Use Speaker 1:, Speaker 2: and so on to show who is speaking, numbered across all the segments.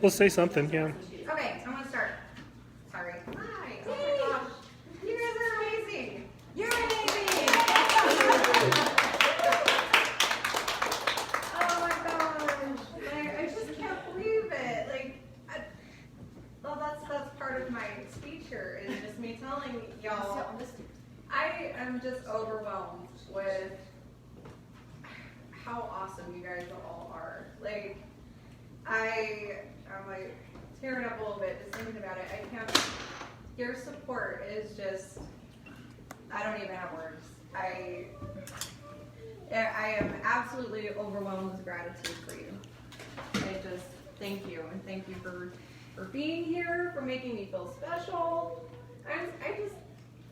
Speaker 1: Well, say something, yeah.
Speaker 2: Okay, I'm gonna start. Sorry. Hi. Oh my gosh. You guys are amazing. You're amazing. Oh my gosh. I just can't believe it. That's part of my speech here is just me telling y'all. I am just overwhelmed with how awesome you guys all are. I'm tearing up a little bit just thinking about it. I can't. Your support is just. I don't even have words. I am absolutely overwhelmed with gratitude for you. I just thank you and thank you for being here, for making me feel special. I just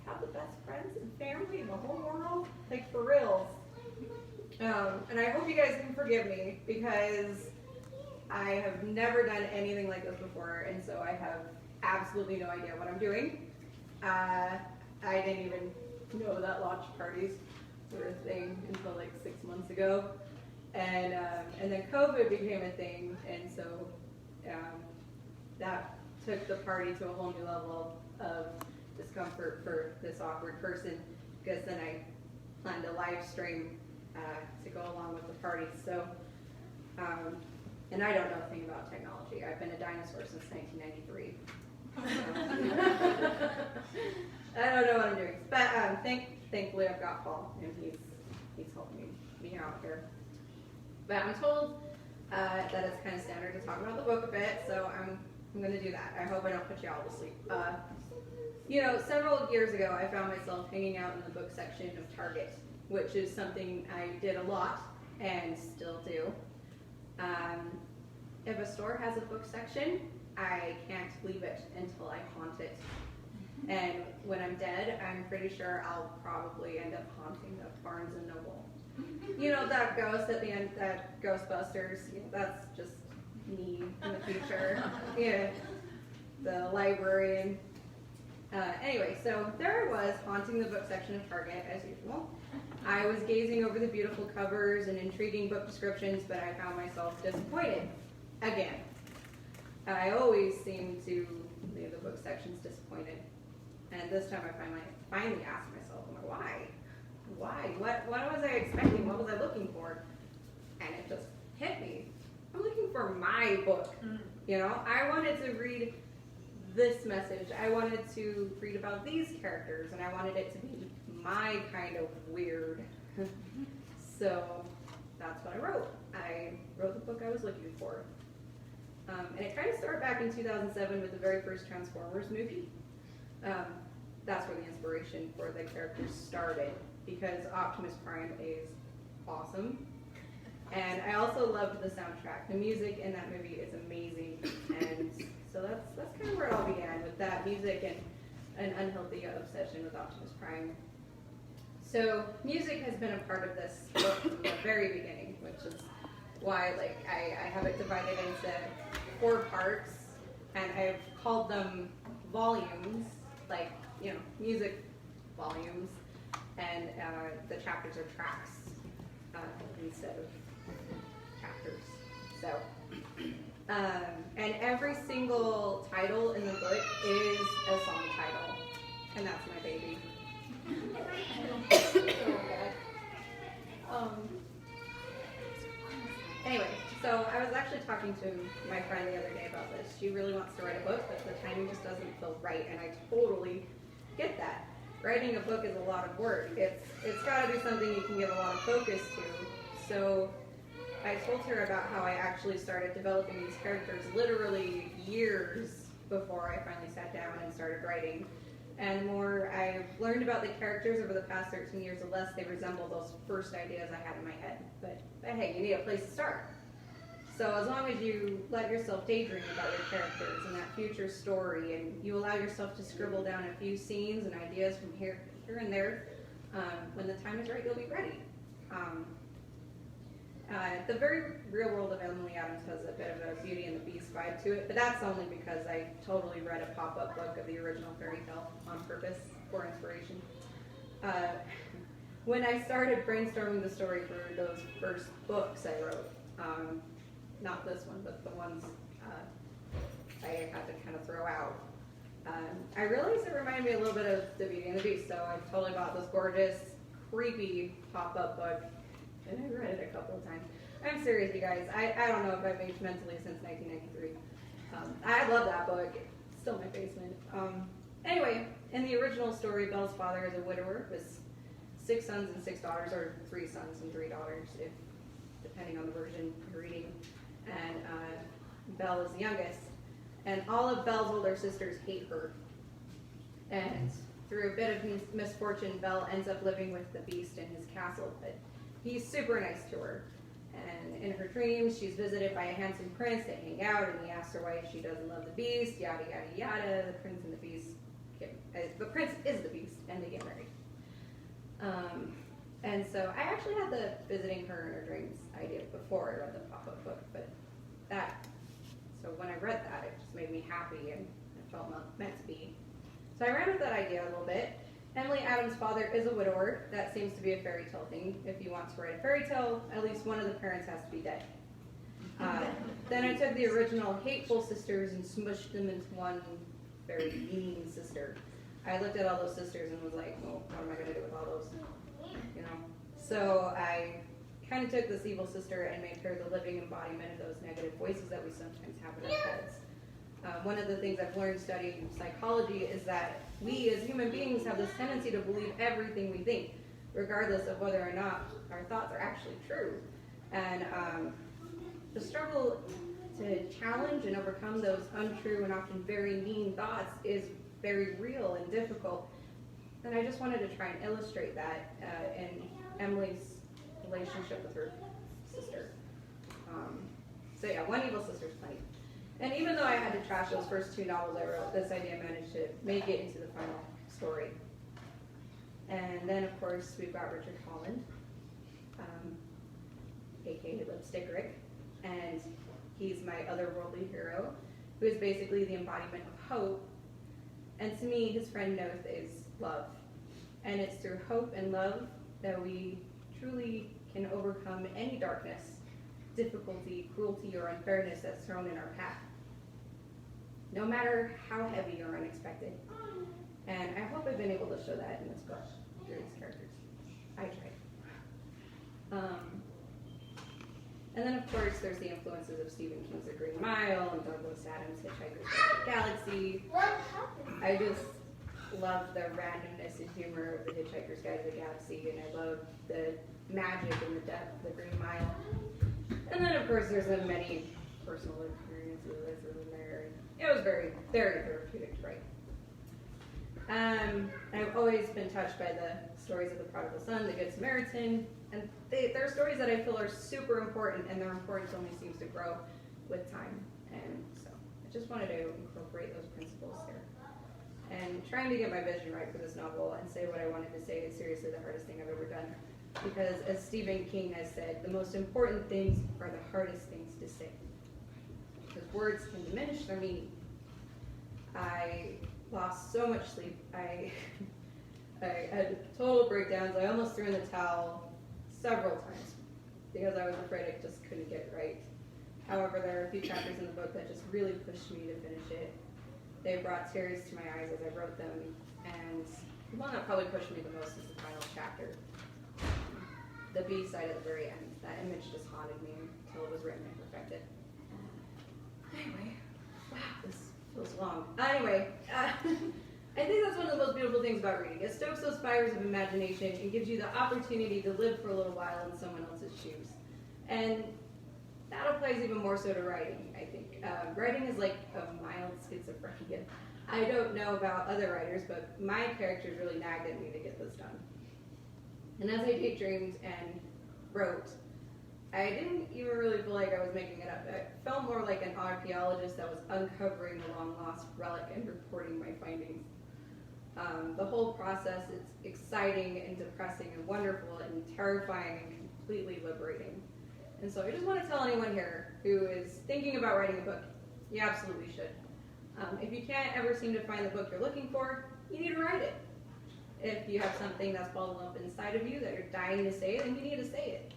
Speaker 2: have the best friends and family in the whole world, for reals. And I hope you guys can forgive me because I have never done anything like this before, and so I have absolutely no idea what I'm doing. I didn't even know that launch parties were a thing until 6 months ago, and then COVID became a thing, and so that took the party to a whole new level of discomfort for this awkward person, because then I planned a live stream to go along with the party. So, and I don't know a thing about technology. I've been a dinosaur since 1993. I don't know what I'm doing, but thankfully I've got Paul, and he's helping me out here. But I'm told that it's kind of standard to talk about the book a bit, so I'm going to do that. I hope I don't put you all to sleep. Several years ago, I found myself hanging out in the book section of Target, which is something I did a lot and still do. If a store has a book section, I can't leave it until I haunt it. And when I'm dead, I'm pretty sure I'll probably end up haunting the Barnes and Noble. That ghost at the end, that Ghostbusters, that's just me in the future. Yeah, the librarian. Anyway, so there I was haunting the book section of Target as usual. I was gazing over the beautiful covers and intriguing book descriptions, but I found myself disappointed again. I always seem to leave the book sections disappointed. And this time I finally asked myself, why? What was I expecting? What was I looking for? And it just hit me. I'm looking for my book. I wanted to read this message. I wanted to read about these characters, and I wanted it to be my kind of weird. So that's what I wrote. I wrote the book I was looking for. And it kind of started back in 2007 with the very first Transformers movie. That's where the inspiration for the characters started, because Optimus Prime is awesome. And I also loved the soundtrack. The music in that movie is amazing. And so that's kind of where it all began, with that music and an unhealthy obsession with Optimus Prime. So music has been a part of this book from the very beginning, which is why I have it divided into 4 parts, and I've called them volumes, music volumes, and the chapters are tracks instead of chapters. So, and every single title in the book is a song title, and that's my baby. Anyway, so I was actually talking to my friend the other day about this. She really wants to write a book, but the timing just doesn't feel right, and I totally get that. Writing a book is a lot of work. It's got to be something you can give a lot of focus to. So I told her about how I actually started developing these characters literally years before I finally sat down and started writing. And the more I've learned about the characters over the past 13 years, the less they resemble those first ideas I had in my head. But hey, you need a place to start. So as long as you let yourself daydream about your characters and that future story, and you allow yourself to scribble down a few scenes and ideas from here and there, when the time is right, you'll be ready. The very real world of Emily Adams has a bit of a Beauty and the Beast vibe to it, but that's only because I totally read a pop-up book of the original fairy tale on purpose for inspiration. When I started brainstorming the story for those first books I wrote, not this one, but the ones I had to kind of throw out. I realized it reminded me a little bit of The Beauty and the Beast, so I totally bought this gorgeous, creepy pop-up book, and I read it a couple of times. I'm serious, you guys. I don't know if I've aged mentally since 1993. I love that book. It's still in my basement. Anyway, in the original story, Belle's father is a widower with 6 sons and 6 daughters, or 3 sons and 3 daughters, if depending on the version you're reading. And Belle is the youngest. And all of Belle's older sisters hate her. And through a bit of misfortune, Belle ends up living with the Beast in his castle. But he's super nice to her. And in her dreams, she's visited by a handsome prince. They hang out, and he asks her why she doesn't love the Beast, yada, yada, yada. The prince and the Beast the prince is the Beast, and they get married. And so I actually had the visiting her in her dreams idea before I read the pop-up book, but so when I read that, it just made me happy, and it felt meant to be. So I ran with that idea a little bit. Emily Adams' father is a widower. That seems to be a fairy tale thing. If you want to write a fairy tale, at least one of the parents has to be dead. Then I took the original hateful sisters and smushed them into one very mean sister. I looked at all those sisters and was like, well, what am I going to do with all those? You know? So I kind of took this evil sister and made her the living embodiment of those negative voices that we sometimes have in our heads. One of the things I've learned studying psychology is that we as human beings have this tendency to believe everything we think, regardless of whether or not our thoughts are actually true. And the struggle to challenge and overcome those untrue and often very mean thoughts is very real and difficult. And I just wanted to try and illustrate that in Emily's relationship with her sister. So yeah, one evil sister's plenty. And even though I had to trash those first 2 novels I wrote, this idea managed to make it into the final story. And then, of course, we've got Richard Holland, aka Lipstick Rick, and he's my otherworldly hero, who is basically the embodiment of hope. And to me, his friend Noth is love. And it's through hope and love that we truly can overcome any darkness, difficulty, cruelty, or unfairness that's thrown in our path, no matter how heavy or unexpected. And I hope I've been able to show that in this book through these characters. I tried. And then, of course, there's the influences of Stephen King's The Green Mile and Douglas Adams' Hitchhiker's Guide to the Galaxy. I just love the randomness and humor of The Hitchhiker's Guide to the Galaxy, and I love the magic and the depth of The Green Mile. And then, of course, there's the many personal experiences I threw in there. It was very, very therapeutic to write. I've always been touched by the stories of the prodigal son, the Good Samaritan, and they're stories that I feel are super important, and their importance only seems to grow with time. And so I just wanted to incorporate those principles here. And trying to get my vision right for this novel and say what I wanted to say is seriously the hardest thing I've ever done. Because as Stephen King has said, the most important things are the hardest things to say. Because words can diminish their meaning. I lost so much sleep. I had total breakdowns. I almost threw in the towel several times because I was afraid I just couldn't get it right. However, there are a few chapters in the book that just really pushed me to finish it. They brought tears to my eyes as I wrote them, and the one that probably pushed me the most is the final chapter. The B-side at the very end. That image just haunted me until it was written and perfected. Anyway, wow, this feels long. Anyway, I think that's one of the most beautiful things about reading. It stokes those fires of imagination and gives you the opportunity to live for a little while in someone else's shoes. And that applies even more so to writing, I think. Writing is like a mild schizophrenia. I don't know about other writers, but my characters really nagged at me to get this done. And as I daydreamed and wrote, I didn't even really feel like I was making it up. It felt more like an archaeologist that was uncovering a long-lost relic and reporting my findings. The whole process is exciting and depressing and wonderful and terrifying and completely liberating. And so I just want to tell anyone here who is thinking about writing a book, you absolutely should. If you can't ever seem to find the book you're looking for, you need to write it. If you have something that's bubbled up inside of you that you're dying to say, then you need to say it.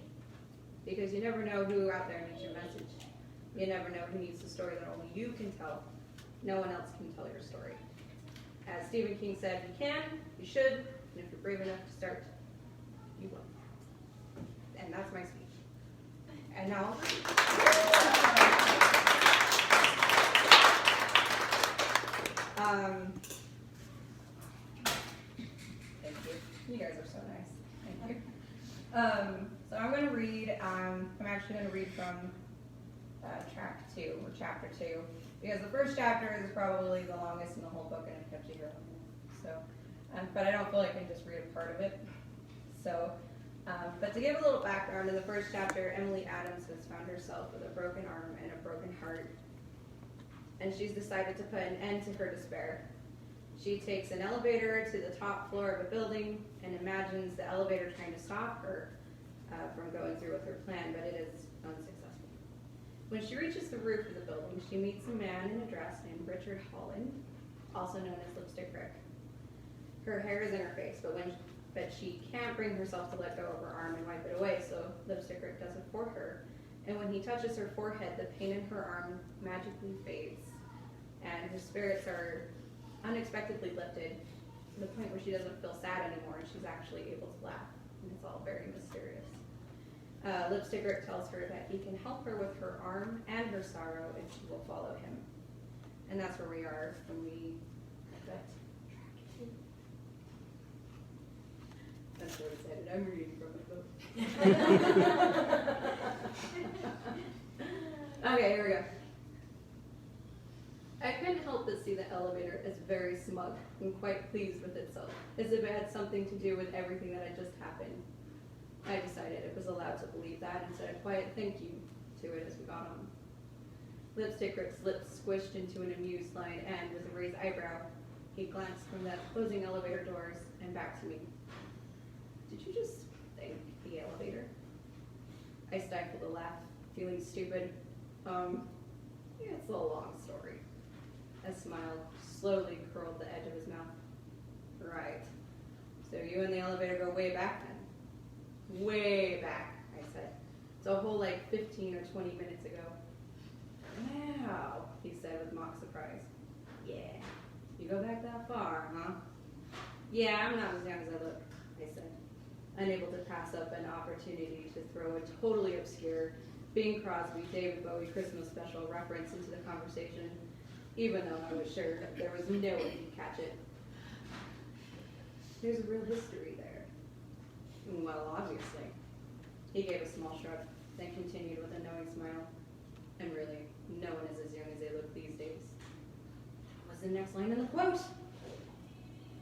Speaker 2: Because you never know who out there needs your message. You never know who needs the story that only you can tell. No one else can tell your story. As Stephen King said, you can, you should, and if you're brave enough to start, you will. And that's my speech. And now, thank you. You guys are so nice. Thank you. So I'm going to read, I'm actually going to read from track 2, or chapter 2, because the first chapter is probably the longest in the whole book, and I've kept you here long enough. So, but I don't feel like I can just read a part of it. So, but to give a little background, in the first chapter, Emily Adams has found herself with a broken arm and a broken heart, and she's decided to put an end to her despair. She takes an elevator to the top floor of a building and imagines the elevator trying to stop her from going through with her plan, but it is unsuccessful. When she reaches the roof of the building, she meets a man in a dress named Richard Holland, also known as Lipstick Rick. Her hair is in her face, but she can't bring herself to let go of her arm and wipe it away, so Lipstick Rick does it for her. And when he touches her forehead, the pain in her arm magically fades, and her spirits are unexpectedly lifted to the point where she doesn't feel sad anymore, and she's actually able to laugh, and it's all very mysterious. Lipstick Rick tells her that he can help her with her arm and her sorrow if she will follow him. And that's where we are when we get I'm so excited. I'm reading from a book. Okay, here we go. I couldn't help but see the elevator as very smug and quite pleased with itself, as if it had something to do with everything that had just happened. I decided it was allowed to believe that and said a quiet thank you to it as we got on. Lipstick Rick's lips squished into an amused line, and with a raised eyebrow, he glanced from the closing elevator doors and back to me. Did you just thank the elevator? I stifled a laugh, feeling stupid. Yeah, it's a long story. A smile slowly curled the edge of his mouth. Right. So you and the elevator go way back then? Way back, I said. So a whole 15 or 20 minutes ago. Wow, he said with mock surprise. Yeah. You go back that far, huh? Yeah, I'm not as young as I look, I said, unable to pass up an opportunity to throw a totally obscure Bing Crosby, David Bowie Christmas special reference into the conversation, even though I was sure that there was no way he'd catch it. There's a real history there. Well, obviously. He gave a small shrug, then continued with a knowing smile. And really, no one is as young as they look these days. What was the next line in the quote?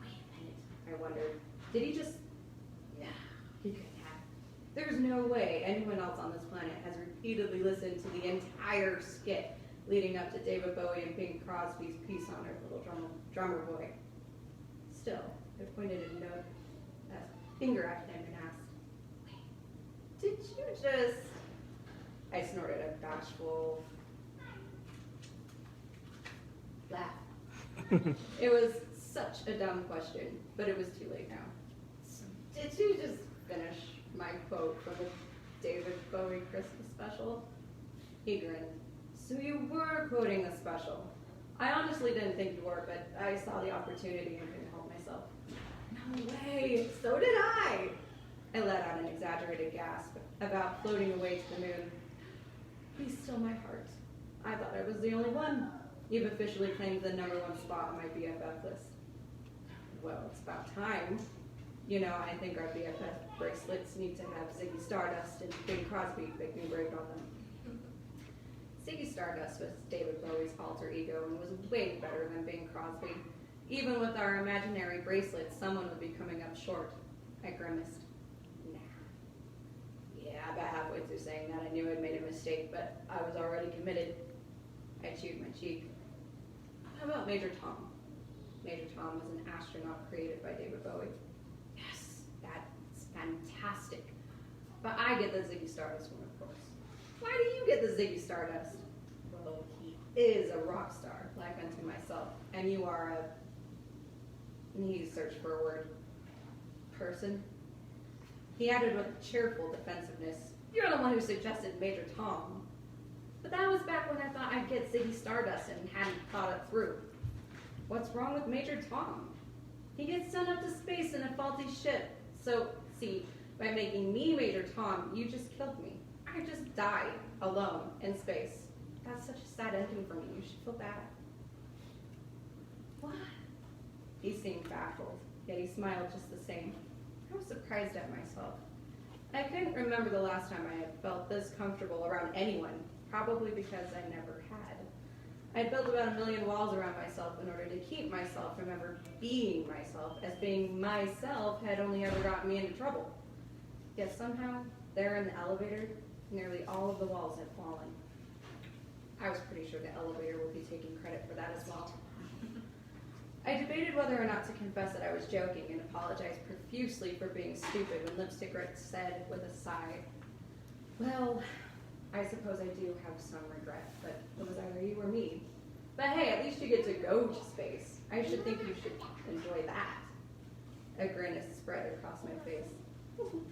Speaker 2: Wait a minute, I wondered. Did he just... Nah, he couldn't have. There's no way anyone else on this planet has repeatedly listened to the entire skit leading up to David Bowie and Bing Crosby's piece on Our Little Drummer Boy. Still, I pointed a finger at him and asked, wait, did you just... I snorted a bashful laugh. It was such a dumb question, but it was too late now. Did you just finish my quote from the David Bowie Christmas special? He grinned. So you were quoting the special. I honestly didn't think you were, but I saw the opportunity and couldn't help myself. No way, so did I. I let out an exaggerated gasp about floating away to the moon. Be still my heart. I thought I was the only one. You've officially claimed the #1 spot on my BFF list. Well, it's about time. You know, I think our BFF bracelets need to have Ziggy Stardust and Bing Crosby making engraved on them. Ziggy Stardust was David Bowie's alter ego and was way better than Bing Crosby. Even with our imaginary bracelets, someone would be coming up short. I grimaced. About halfway through saying that, I knew I'd made a mistake, but I was already committed. I chewed my cheek. How about Major Tom? Major Tom was an astronaut created by David Bowie. Yes, that's fantastic. But I get the Ziggy Stardust one, of course. Why do you get the Ziggy Stardust? Well, he is a rock star, like unto myself, and you are a... And he searched for a word. Person? He added with cheerful defensiveness, you're the one who suggested Major Tom. But that was back when I thought I'd get Ziggy Stardust and hadn't thought it through. What's wrong with Major Tom? He gets sent up to space in a faulty ship. So, see, by making me Major Tom, you just killed me. I just died alone in space. That's such a sad ending for me. You should feel bad. What? He seemed baffled, yet he smiled just the same. I was surprised at myself. I couldn't remember the last time I had felt this comfortable around anyone, probably because I never had. I'd built about 1 million walls around myself in order to keep myself from ever being myself, as being myself had only ever gotten me into trouble. Yet somehow, there in the elevator, nearly all of the walls had fallen. I was pretty sure the elevator would be taking credit for that as well. I debated whether or not to confess that I was joking and apologized profusely for being stupid when Lipstick Red said with a sigh, well, I suppose I do have some regret, but it was either you or me. But hey, at least you get to go to space. I should think you should enjoy that. A grin is spread across my face.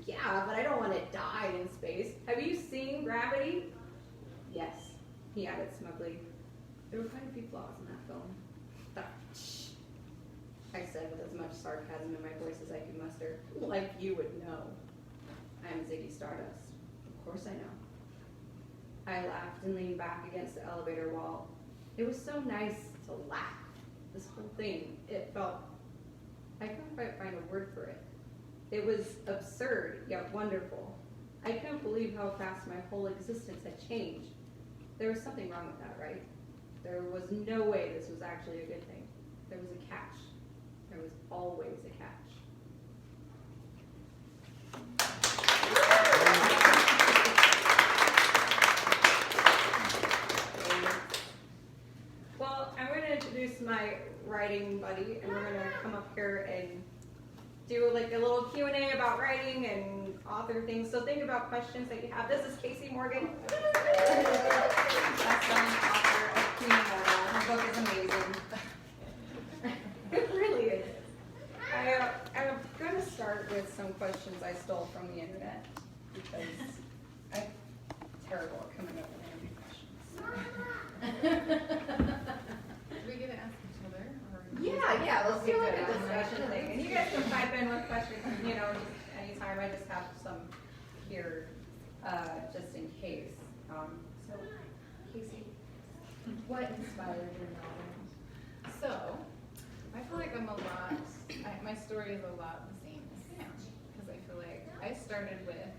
Speaker 2: Yeah, but I don't want to die in space. Have you seen Gravity? Yes, he added smugly. There were quite a few flaws in that film. I said with as much sarcasm in my voice as I could muster. Like you would know. I'm Ziggy Stardust. Of course I know. I laughed and leaned back against the elevator wall. It was so nice to laugh. This whole thing, it felt... I couldn't quite find a word for it. It was absurd, yet wonderful. I couldn't believe how fast my whole existence had changed. There was something wrong with that, right? There was no way this was actually a good thing. There was a catch. There was always a catch. Well, I'm going to introduce my writing buddy, and we're going to come up here and do like a little Q&A about writing and author things. So think about questions that you have. This is Kaci Morgan. Best-selling author of Kaci Morgan. Her book is amazing. It really is. I'm going to start with some questions I stole from the internet because I'm terrible at coming up with interview questions.
Speaker 1: Do we get to ask each other? Or
Speaker 2: Yeah, let's do like a discussion thing. And you guys can pipe in with questions, just anytime. I just have some here just in case. So, Kaci, what inspired your novel?
Speaker 1: So, I feel like my story is a lot the same as Sam, because I feel like I started with,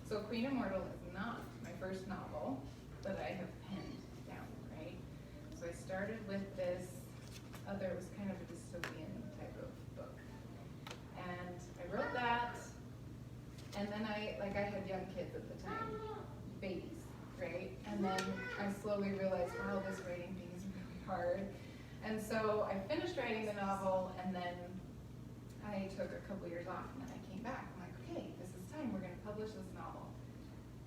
Speaker 1: so Queen Immortal is not my first novel that I have penned down, right? So I started with this other, it was kind of a dystopian type of book. And I wrote that, and then I had young kids at the time, babies, right? And then I slowly realized, wow, this writing thing is really hard. And so I finished writing the novel, and then I took a couple years off, and then I came back. I'm like, okay, this is time. We're going to publish this novel.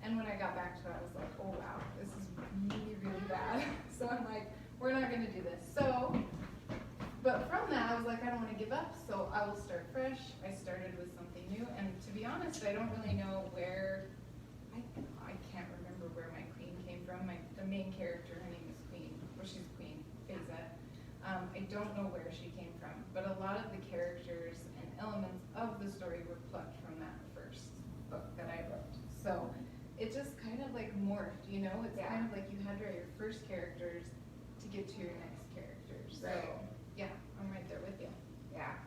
Speaker 1: And when I got back to it, I was like, oh, wow, this is really, really bad. So I'm like, we're not going to do this. So, but from that, I was like, I don't want to give up, so I will start fresh. I started with something new, and to be honest, I don't really know where, I can't remember where my queen came from. The main character, her name is Queen, well, she's Queen, Faiza. I don't know where she came from, but a lot of the characters and elements of the story were plucked from that first book that I wrote. So it just kind of like morphed, It's kind of like you had to write your first characters to get to your next characters. So yeah, I'm right there with you.
Speaker 2: Yeah.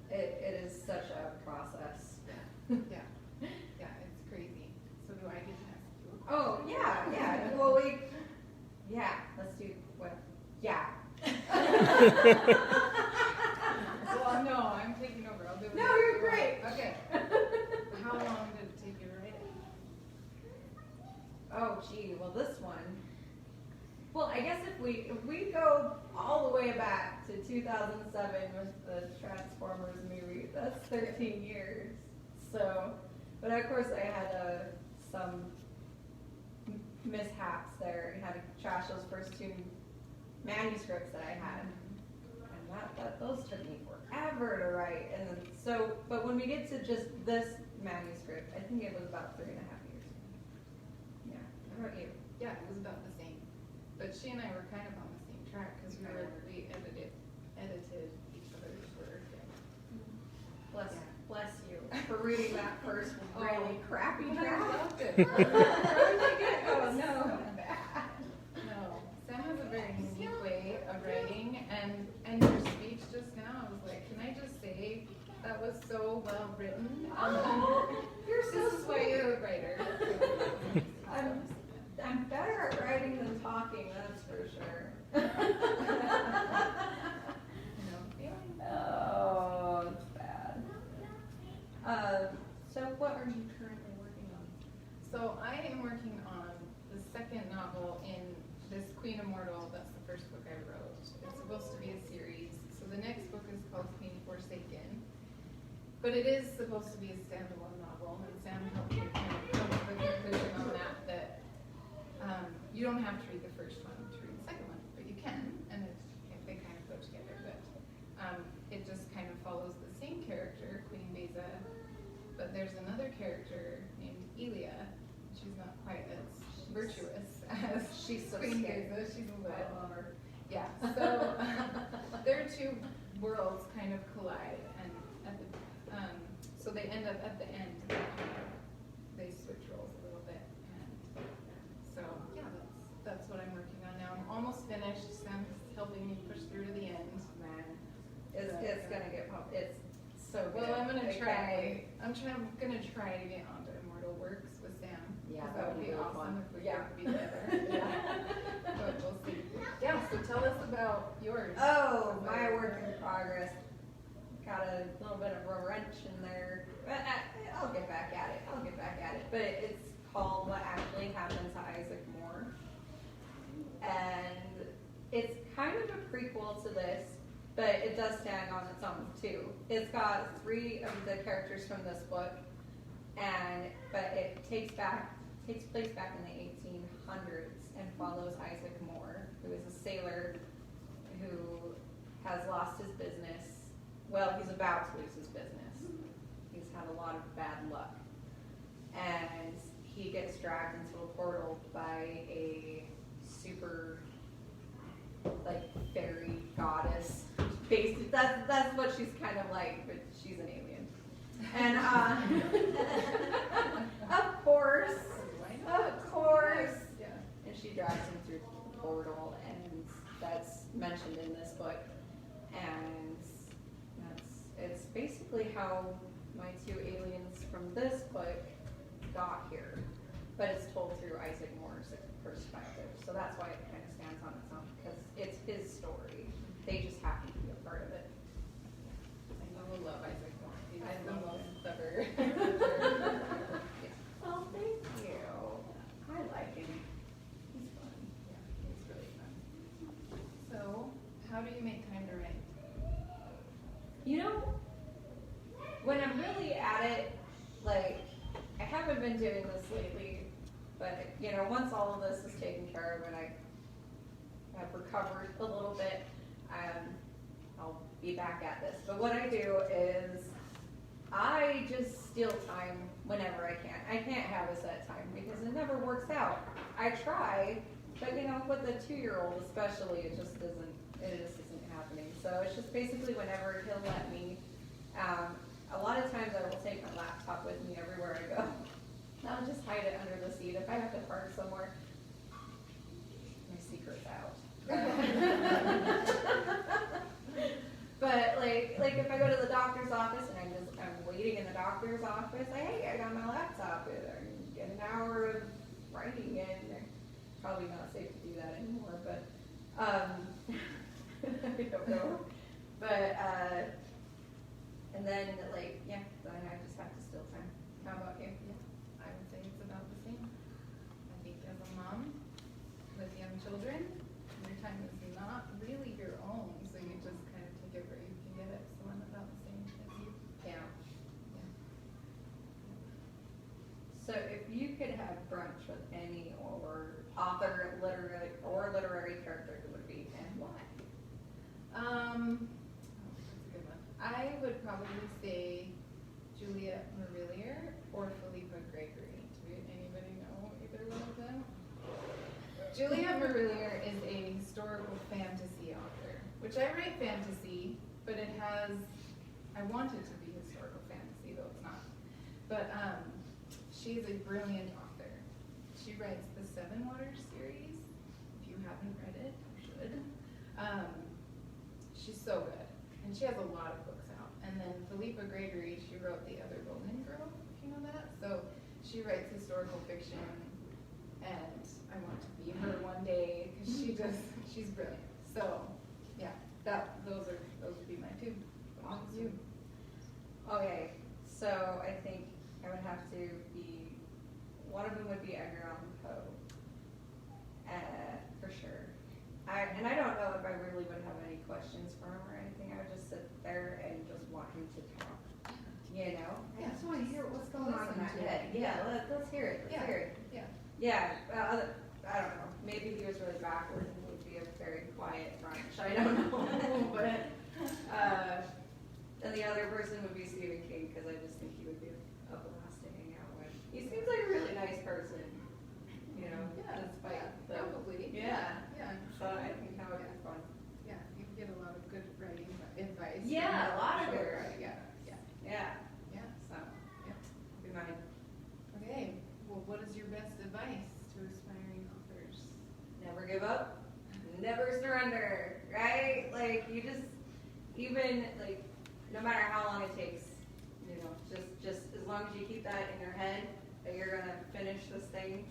Speaker 2: It is such a process.
Speaker 1: Yeah, it's crazy. So do I get to ask you a question?
Speaker 2: Oh, yeah. Well, let's do what? Yeah.
Speaker 1: Well, no, I'm taking over. I'll do it.
Speaker 2: No, you're great.
Speaker 1: Okay. How long did it take you to write it?
Speaker 2: Oh, gee. Well, this one. Well, I guess if we go all the way back to 2007 with the Transformers movie, that's 13 years. So, but of course I had some mishaps there. I had to trash those first 2 manuscripts that I had, and those took me forever to write. And then but when we get to just this manuscript, I think it was about 3.5 years. Yeah. How about you?
Speaker 1: yeah, it was about the same. But she and I were kind of on the same track because we edited each other's work.
Speaker 2: Bless you for reading that first really crappy
Speaker 1: I
Speaker 2: draft.
Speaker 1: loved it.
Speaker 2: Oh no.
Speaker 1: No, Sam has a very unique way of writing, and your speech just now, I was like, can I just say that was so well written?
Speaker 2: You're so
Speaker 1: This is why you're a writer.
Speaker 2: I'm better at writing than talking, that's for sure. Oh, it's bad. So what are you currently working on?
Speaker 1: So I am working on the second novel in this Queen Immortal. That's the first book I wrote. It's supposed to be a series. So the next book is called Queen Forsaken. But it is supposed to be a standalone novel, and Sam helped me kind of come to the conclusion on that you don't have to read the first one to read the second one, but you can, and they kind of go together. But it just kind of follows the same character, Queen Beza, but there's another character named Elia. She's not quite as virtuous as
Speaker 2: She's so
Speaker 1: Queen
Speaker 2: scary.
Speaker 1: Beza. She's a little yeah. So their two worlds kind of collide, and at the so they end up at the end. They switch roles a little bit, and so yeah, that's what I'm working on now. I'm almost finished. Sam's helping me push through to the end.
Speaker 2: Man, it's gonna get pumped. It's so good.
Speaker 1: Well, I'm gonna
Speaker 2: I
Speaker 1: try. I'm gonna try to get onto Immortal Works with Sam.
Speaker 2: Yeah,
Speaker 1: that would be
Speaker 2: really
Speaker 1: awesome
Speaker 2: fun.
Speaker 1: if we
Speaker 2: Yeah.
Speaker 1: could be together. But we'll see. Yeah. So tell us about yours.
Speaker 2: Oh, my work in progress. Got a little bit of a wrench in there. But I'll get back at it. But it's called What Actually Happened to Isaac Moore. And it's kind of a prequel to this, but it does stand on its own too. It's got 3 of the characters from this book, but it takes place back in the 1800s and follows Isaac Moore, who is a sailor who has lost his business. Well, he's about to lose his business. He's had a lot of bad luck. And he gets dragged into a portal by a super, fairy goddess. That's what she's kind of like, but she's an alien. And, of course,
Speaker 1: Yeah.
Speaker 2: and she drags him through the portal, and that's mentioned in this book. And it's basically how my 2 aliens from this book got here, but it's told through Isaac Moore's perspective. So that's why it kind of stands on its own, because it's his story. They just happen to be a part of it.
Speaker 1: I love Isaac Moore. He's
Speaker 2: I
Speaker 1: the
Speaker 2: love
Speaker 1: most
Speaker 2: him.
Speaker 1: clever.
Speaker 2: Oh, thank you. I like him. He's fun.
Speaker 1: Yeah, he's really fun. So, how do you make time to write?
Speaker 2: You know, when I'm really at it, I haven't been doing this lately, but, once all of this is taken care of and I have recovered a little bit, I'll be back at this. But what I do is I just steal time whenever I can. I can't have a set time because it never works out. I try, but, with a 2-year-old especially, it just isn't happening. So it's just basically whenever he'll let me. A lot of times I will take my laptop with me everywhere I go. I'll just hide it under the seat. If I have to park somewhere, my secret's out. But if I go to the doctor's office and I'm waiting in the doctor's office, hey, I got my laptop. I get an hour of writing in. Probably not safe to do that anymore, but I don't know. But and then then I just have to steal time. How about you?
Speaker 1: Yeah, I would say it's about the same. I think as a mom with young children, your time is not really your own, so you just kind of take it where you can get it. So I'm about the same as you.
Speaker 2: Yeah.
Speaker 1: Yeah.
Speaker 2: So if you could have brunch with any author, literary character, who would it be and why?
Speaker 1: That's a good one. I would probably say Juliet Marillier or Philippa Gregory. Do anybody know either one of them? which I write fantasy, but it has, I want it to be historical fantasy, though it's not. But she's a brilliant author. She writes the Seven Waters series. If you haven't read it, you should. She's so good. And she has a lot of books out. And then Philippa Gregory, she wrote The Other Golden Girl, if you know that. So she writes historical fiction, and I want to be her one day, because she's brilliant. So, yeah, those would be my two. What about you?
Speaker 2: Okay, so I think I would have to be, one of them would be Edgar Allan Poe, for sure. And I don't know if I really would have any questions for him or anything. I would just sit there and just want him to talk. You know? I just want to hear what's going on in that head. Yeah, let's hear it. Let's hear it.
Speaker 1: Yeah.
Speaker 2: Yeah, I don't know. Maybe he was really backward and would be a very quiet brunch. I don't know. But, and the other person would be Stephen King, because I just think he would be a blast to hang out with. He seems like a really nice person. You know, despite the...
Speaker 1: Probably.
Speaker 2: Yeah.
Speaker 1: Yeah.
Speaker 2: So I think that would be fun.
Speaker 1: Yeah, you get a lot of good writing advice.
Speaker 2: Yeah, a lot of it.
Speaker 1: Yeah.
Speaker 2: So, be mine.
Speaker 1: Okay, well, what is your best advice to aspiring authors?
Speaker 2: Never give up. Never surrender. Right? Like, you just, even, like, no matter how long it takes, you know, just as long as you keep that in your head, that you're going to finish this thing,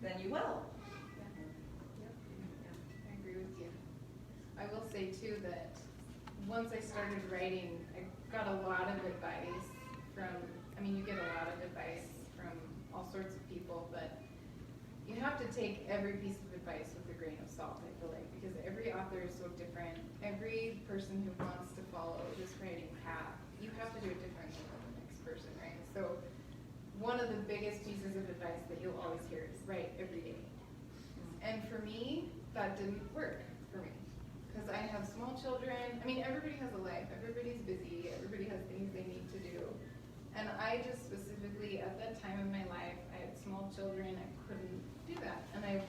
Speaker 2: then you will.
Speaker 1: I agree with you. I will say too that once I started writing, I got a lot of advice from, you get a lot of advice from all sorts of people, but you have to take every piece of advice with a grain of salt, I feel like, because every author is so different. Every person who wants to follow this writing path, you have to do it differently than the next person, right? So one of the biggest pieces of advice that you'll always hear is write every day. And for me, that didn't work for me. Because I have small children. Everybody has a life. Everybody's busy. Everybody has things they need to do. And I just specifically, at that time in my life, I had small children. I couldn't do that. And at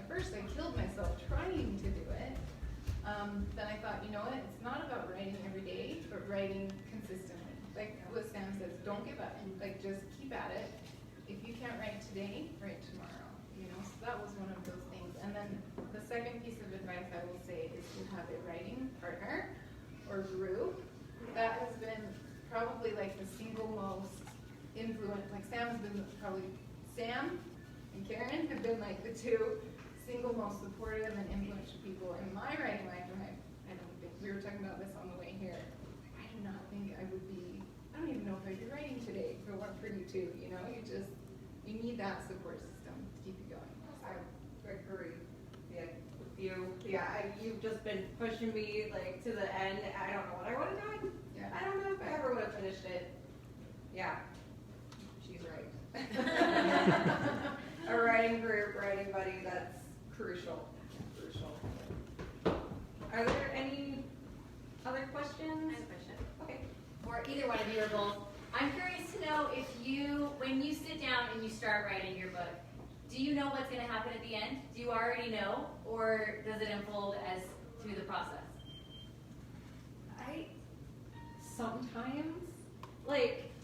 Speaker 1: first I killed myself trying to do it. Then I thought, you know what? It's not about writing every day, but writing consistently. Like what Sam says, don't give up. Like, just keep at it. If you can't write today, write tomorrow. You know, so that was one of those things. And then the second piece of advice I will say is to have a writing partner or group. That has been probably like the single most influence. Like Sam and Karen have been like the two single most supportive and influential people in my writing life. And I don't think, we were talking about this on the way here, I do not think I would be, I don't even know if I'd be writing today if it weren't for you two, you know? You need that support system to keep you going.
Speaker 2: I agree. Yeah, with you. Yeah, you've just been pushing me like to the end. I don't know what I would have done.
Speaker 1: Yeah.
Speaker 2: I don't know if I ever would have finished it. Yeah, she's right. A writing group, writing buddy, that's crucial. Are there any other questions?
Speaker 3: I have a question.
Speaker 2: Okay.
Speaker 3: Or either one of you or both. I'm curious to know if when you sit down and you start writing your book, do you know what's going to happen at the end? Do you already know? Or does it unfold as through the process?
Speaker 2: Sometimes,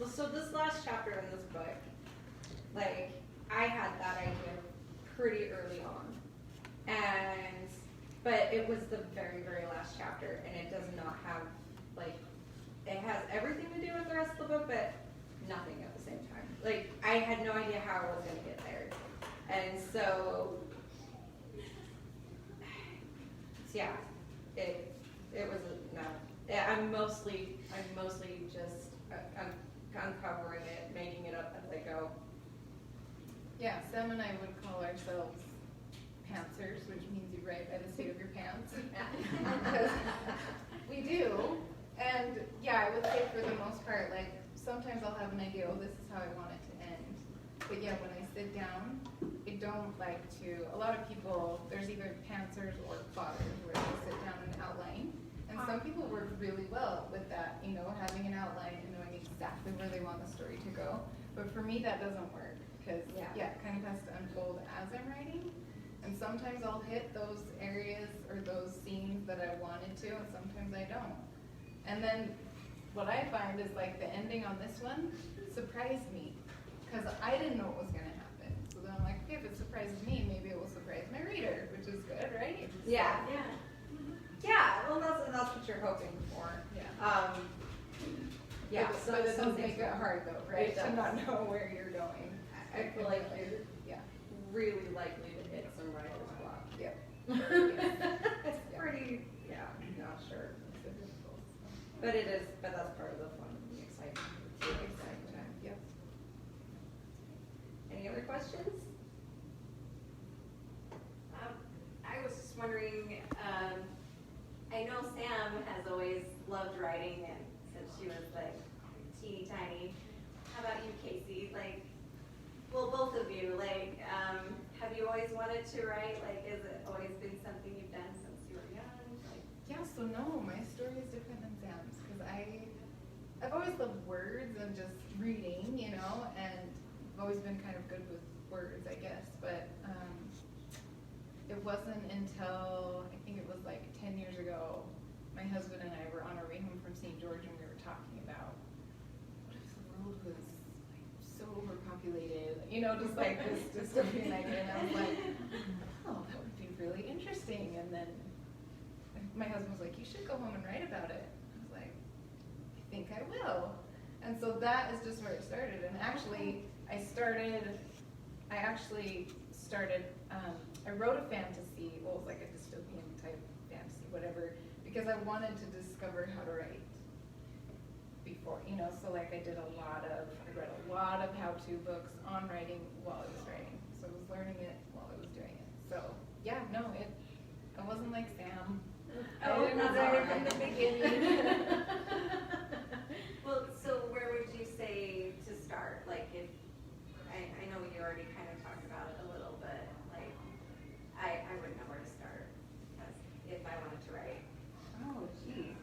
Speaker 2: so this last chapter in this book, I had that idea pretty early on. But it was the very, very last chapter, and it does not have, it has everything to do with the rest of the book, but nothing at the same time. I had no idea how I was going to get there. And so, yeah, it was, no. I'm mostly just uncovering it, making it up as I go.
Speaker 1: Yeah, Sam and I would call ourselves pantsers, which means you write by the seat of your pants. Because we do. And yeah, I would say for the most part, sometimes I'll have an idea, oh, this is how I want it to end. But yeah, when I sit down, I don't like to, a lot of people, there's either pantsers or plotters where they sit down and outline. And some people work really well with that, having an outline and knowing exactly where they want the story to go. But for me, that doesn't work because, it kind of has to unfold as I'm writing. And sometimes I'll hit those areas or those scenes that I wanted to, and sometimes I don't. And then what I find is like the ending on this one surprised me, because I didn't know what was gonna happen. So then I'm like, okay, if it surprises me, maybe it will surprise my reader, which is good, right?
Speaker 2: Yeah.
Speaker 3: Yeah.
Speaker 2: Yeah, well, that's what you're hoping for.
Speaker 1: Yeah.
Speaker 2: Yeah,
Speaker 1: But,
Speaker 2: so
Speaker 1: but it does
Speaker 2: some
Speaker 1: make
Speaker 2: things
Speaker 1: it hard though, right?
Speaker 2: It
Speaker 1: To
Speaker 2: does.
Speaker 1: not know where you're going.
Speaker 2: I feel like you're
Speaker 1: Yeah.
Speaker 2: really likely to hit some writer's block.
Speaker 1: Yep.
Speaker 2: It's pretty, yeah, not sure.
Speaker 1: It's a difficult.
Speaker 2: But it is, but that's part of the fun and the excitement. It's really exciting time.
Speaker 1: Yep.
Speaker 2: Any other questions?
Speaker 4: I was just wondering, I know Sam has always loved writing and since she was like teeny tiny. How about you, Kaci? Like, well, both of you, like, have you always wanted to write? Like, has it always been something you've done since you were young? Like,
Speaker 1: Yeah, so no, my story is different than Sam's, because I've always loved words and just reading, you know, and I've always been kind of good with words, I guess, but it wasn't until, I think it was like 10 years ago, my husband and I were on our way home from St. George and we were talking about, what if the world was like so overpopulated, you know, just like this dystopian idea, and I was like, oh, that would be really interesting, and then my husband was like, you should go home and write about it. I was like, I think I will. And so that is just where it started. And actually, I wrote a fantasy, well, it was like a dystopian type fantasy, whatever, because I wanted to discover how to write before, you know, so like I read a lot of how-to books on writing while I was writing. So I was learning it while I was doing it. So yeah, no, I wasn't like Sam. I didn't
Speaker 2: that's
Speaker 1: know
Speaker 2: all
Speaker 1: from
Speaker 2: right.
Speaker 1: the beginning.
Speaker 4: well, so where would you say to start? Like, if I know you already kind of talked about it a little, but like, I wouldn't know where to start if I wanted to write.
Speaker 1: Oh, geez.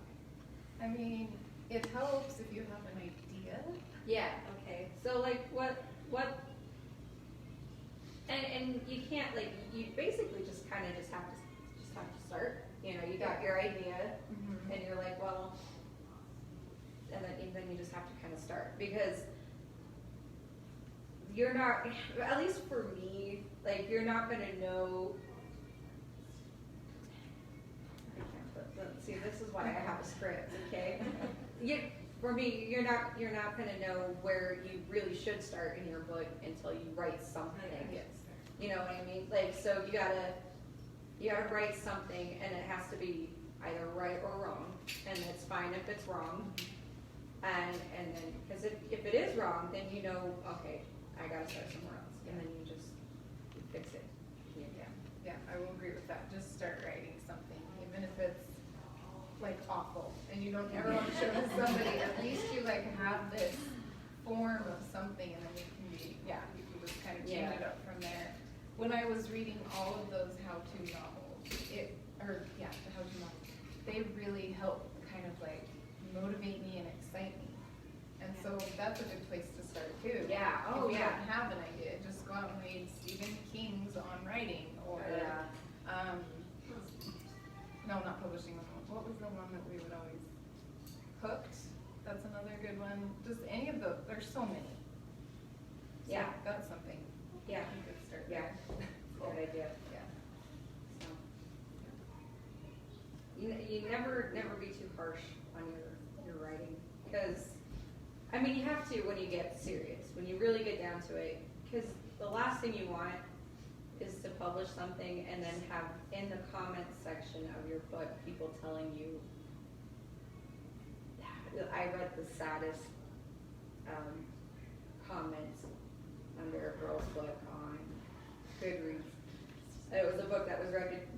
Speaker 1: I mean, it helps if you have an idea.
Speaker 2: Yeah.
Speaker 4: Okay.
Speaker 2: So like what and you can't, like, you basically just kind of just have to start. You know, you got your idea
Speaker 1: Mm-hmm.
Speaker 2: and you're like, well, and then you just have to kind of start, because you're not, at least for me, like, you're not going to know. I can't put, see, this is why I have a script, okay? For me, you're not going to know where you really should start in your book until you write something.
Speaker 1: Yes.
Speaker 2: You know what I mean? Like, so you gotta write something, and it has to be either right or wrong, and it's fine if it's wrong. And then, because if it is wrong, then you know, okay, I gotta start somewhere else, and then you fix it.
Speaker 1: Yeah, I will agree with that. Just start writing something, even if it's like awful, and you don't ever want to show it to somebody. At least you like have this form of something, and then you can you can just kind of change it up from there. When I was reading all of those how-to novels, the how-to novels, they really help kind of like motivate me and excite me. And so that's a good place to start too.
Speaker 2: Yeah. Oh,
Speaker 1: if you
Speaker 2: yeah.
Speaker 1: don't have an idea, just go out and read Stephen King's on writing, or no, not publishing one. What was the one that we would always Hooked? That's another good one. Just any of those. There's so many. So
Speaker 2: Yeah.
Speaker 1: that's something.
Speaker 2: Yeah.
Speaker 1: You could start
Speaker 2: Yeah.
Speaker 1: there.
Speaker 2: Good idea.
Speaker 1: Yeah.
Speaker 2: So, you never be too harsh on your writing, because, I mean, you have to when you get serious, when you really get down to it, because the last thing you want is to publish something and then have in the comments section of your book people telling you, I read the saddest comments under a girl's book on Goodreads. It was a book that was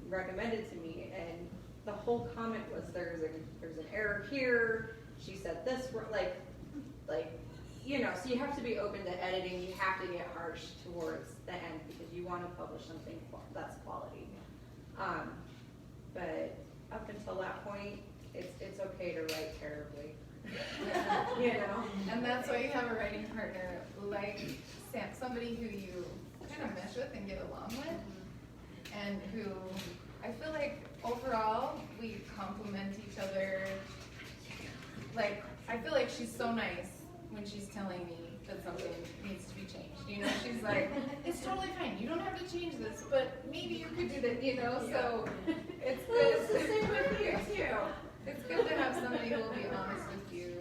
Speaker 2: recommended to me, and the whole comment was there's an error here. She said this, like you know. So you have to be open to editing. You have to get harsh towards the end because you want to publish something that's quality. But up until that point, it's okay to write terribly. You know.
Speaker 1: And that's why you have a writing partner like Sam, somebody who you kind of mesh with and get along with. and who I feel like overall we complement each other. Like, I feel like she's so nice when she's telling me that something needs to be changed. You know, she's like, it's totally fine. You don't have to change this, but maybe you could do that, you know? So it's good.
Speaker 2: It's the same with you too.
Speaker 1: It's good to have somebody who will be honest with you,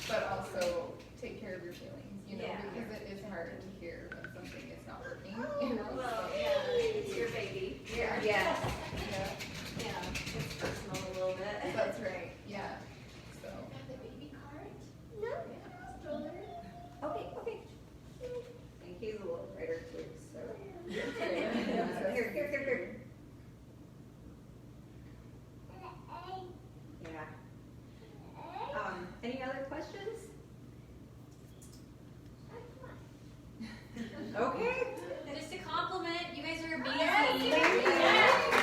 Speaker 1: but also take care of your feelings, you know,
Speaker 4: Yeah.
Speaker 1: because it is hard to hear when something is not working, you know?
Speaker 4: Well, yeah, it's your baby.
Speaker 1: Yeah.
Speaker 2: Yes.
Speaker 1: Yeah,
Speaker 4: Yeah, it's personal a little bit.
Speaker 1: that's right, yeah, so.
Speaker 3: The baby cart?
Speaker 1: Yeah.
Speaker 3: Stroller?
Speaker 2: Okay, okay. And he's a little brighter too, so.
Speaker 1: Yeah.
Speaker 2: Here. Yeah. Any other questions? Okay.
Speaker 3: Just a compliment, you guys are amazing.
Speaker 2: Yes,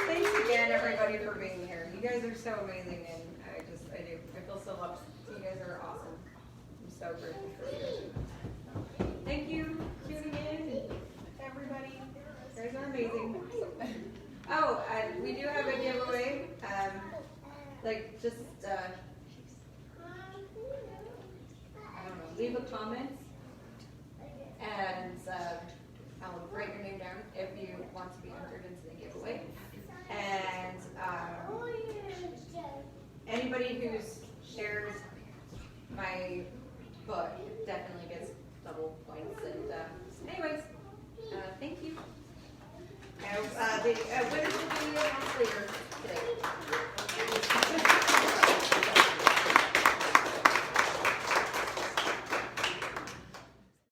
Speaker 2: Thanks again, everybody, for being here. You guys are so amazing, and I feel so loved. You guys are awesome. I'm so grateful for you. Thank you for tuning in, everybody. You guys are amazing. Oh, and we do have a giveaway. I don't know, leave a comment, and I'll write your name down if you want to be entered into the giveaway. And anybody who shares my book definitely gets double points. And anyways, thank you. The winners will be announced later today.